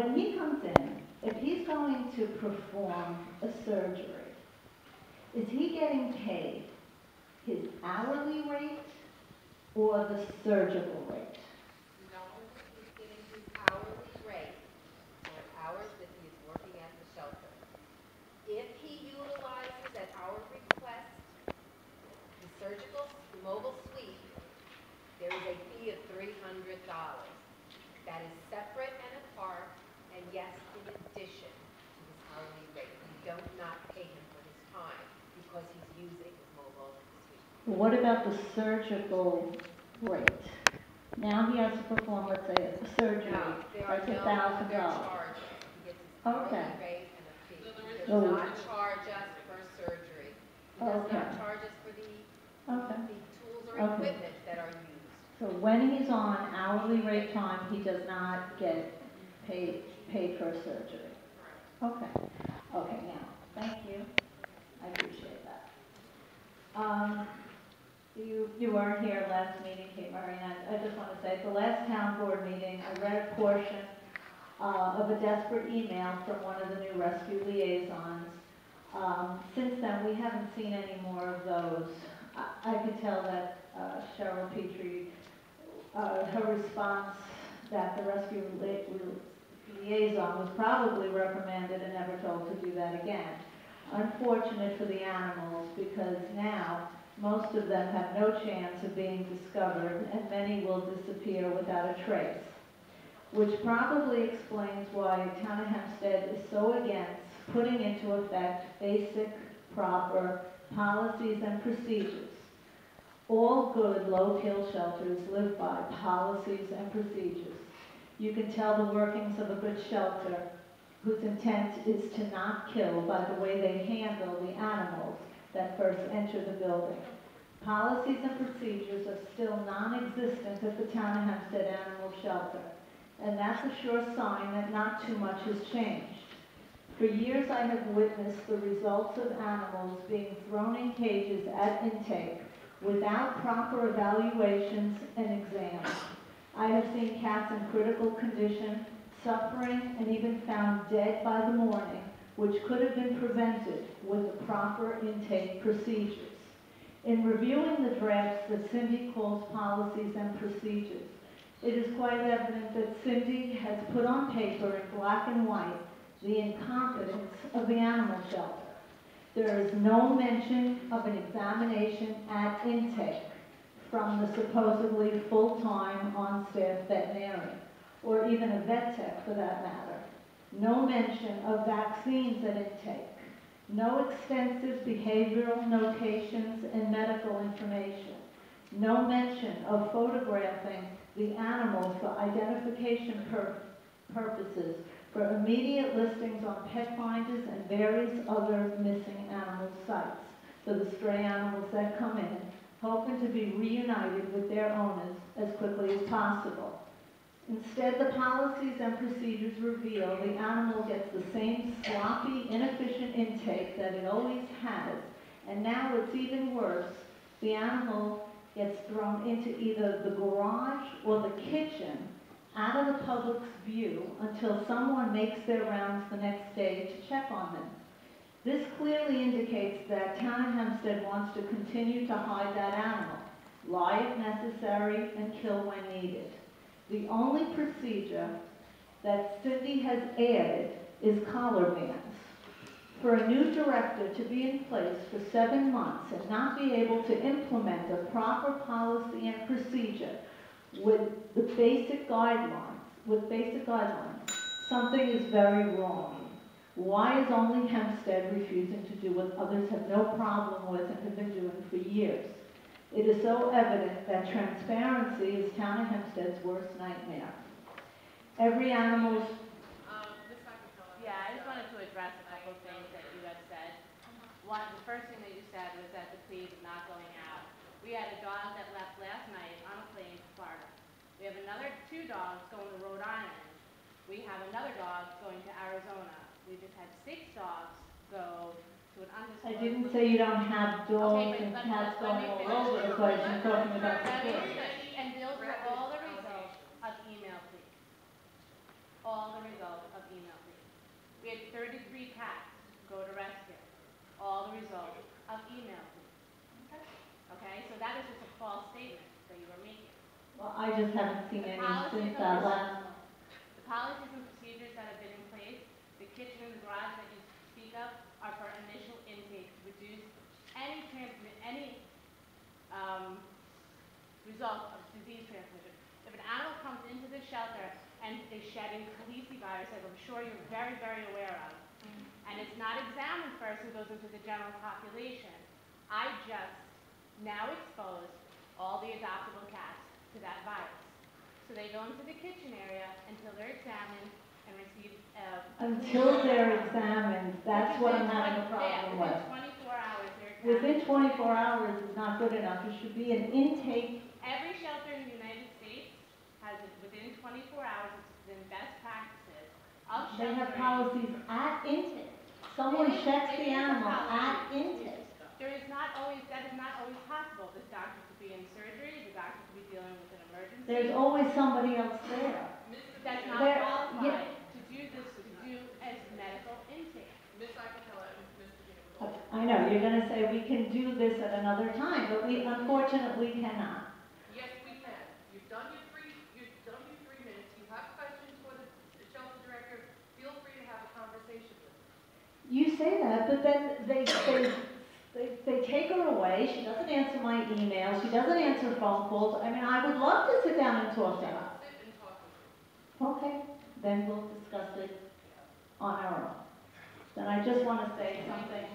when he comes in, if he's going to perform a surgery, is he getting paid his hourly rate or the surgical rate? No, he's getting his hourly rate for hours that he is working at the shelter. If he utilizes at our request the surgical mobile suite, there is a fee of $300. That is separate and apart, and yes, in addition to his hourly rate. We don't not pay him for his time because he's using his mobile suite. What about the surgical rate? Now he has to perform, let's say, a surgery. No, there are That's no $1,000. other charges. He gets his hourly Okay. rate and a fee. He So- does not charge us for surgery. He does Okay. not charge us for the tools or Okay. equipment that are used. So when he's on hourly rate time, he does not get paid for surgery? Okay. Okay, now, thank you. I appreciate that. You weren't here last meeting, Kate Murray, and I just want to say, at the last town board meeting, I read a portion of a desperate email from one of the new rescue liaisons. Since then, we haven't seen any more of those. I could tell that Cheryl Petrie, her response that the rescue liaison was probably reprimanded and never told to do that again. Unfortunate for the animals, because now most of them have no chance of being discovered and many will disappear without a trace, which probably explains why Town of Hempstead is so against putting into effect basic, proper policies and procedures. All good low-kill shelters live by policies and procedures. You can tell the workings of a good shelter whose intent is to not kill by the way they handle the animals that first enter the building. Policies and procedures are still non-existent at the Town of Hempstead Animal Shelter, and that's a sure sign that not too much has changed. For years I have witnessed the results of animals being thrown in cages at intake without proper evaluations and exams. I have seen cats in critical condition, suffering, and even found dead by the morning, which could have been prevented with the proper intake procedures. In reviewing the drafts that Cindy calls policies and procedures, it is quite evident that Cindy has put on paper in black and white the incompetence of the animal shelter. There is no mention of an examination at intake from the supposedly full-time on-staff veterinarian, or even a vet tech for that matter. No mention of vaccines at intake. No extensive behavioral notations and medical information. No mention of photographing the animals for identification purposes, for immediate listings on pet finders and various other missing animal sites for the stray animals that come in, hoping to be reunited with their owners as quickly as possible. Instead, the policies and procedures reveal the animal gets the same sloppy, inefficient intake that it always has, and now it's even worse. The animal gets thrown into either the garage or the kitchen out of the public's view until someone makes their rounds the next day to check on them. This clearly indicates that Town of Hempstead wants to continue to hide that animal, lie if necessary, and kill when needed. The only procedure that Cindy has added is collar bans. For a new director to be in place for 7 months and not be able to implement a proper policy and procedure with the basic guidelines, something is very wrong. Why is only Hempstead refusing to do what others have no problem with and have been doing for years? It is so evident that transparency is Town of Hempstead's worst nightmare. Every animal's... Yeah, I just wanted to address a couple of things that you have said. One, the first thing that you said was that the plea is not going out. We had a dog that left last night on a plane to Florida. We have another 2 dogs going to Rhode Island. We have another dog going to Arizona. We just had 6 dogs go to an undisclosed... I didn't say you don't have dogs and cats going all over the place. I'm talking about security. And those were all the results of email pleas. All the results of email me. We had 33 cats go to rescue, all the result of email me. Okay, so that is just a false statement that you are making. Well, I just haven't seen The any policies since and that last. The policies and procedures that have been in place, the kitchen and the garage that you speak of, are for initial intake to reduce any result of disease transmission. If an animal comes into the shelter and is shedding calicivirus, as I'm sure you're very, very aware of, and it's not examined first and goes into the general population, I just now expose all the adoptable cats to that virus. So they go into the kitchen area until they're examined and receive Until they're examined, that's what I'm having a problem with. Within 24 hours, they're examined. Within 24 hours is not good enough. It should be an intake. Every shelter in the United States has it within 24 hours. It's within best practices of sheltering. They have policies at intake. Someone checks the animal at intake. That is not always possible. The doctor could be in surgery, the doctor could be dealing with an emergency. There's always somebody else there. That's not There- qualified yeah. to do this, to do as medical intake. Ms. Iacocella and Mr. Giannicola. I know, you're gonna say we can do this at another time, but we unfortunately cannot. Yes, we can. You've done your 3 minutes. You have questions for the shelter director. Feel free to have a conversation with him. You say that, but then they take her away. She doesn't answer my emails. She doesn't answer phone calls. I mean, I would love to sit down and talk to her. Sit and talk with him. Okay, then we'll discuss it on our own. Then I just want to say something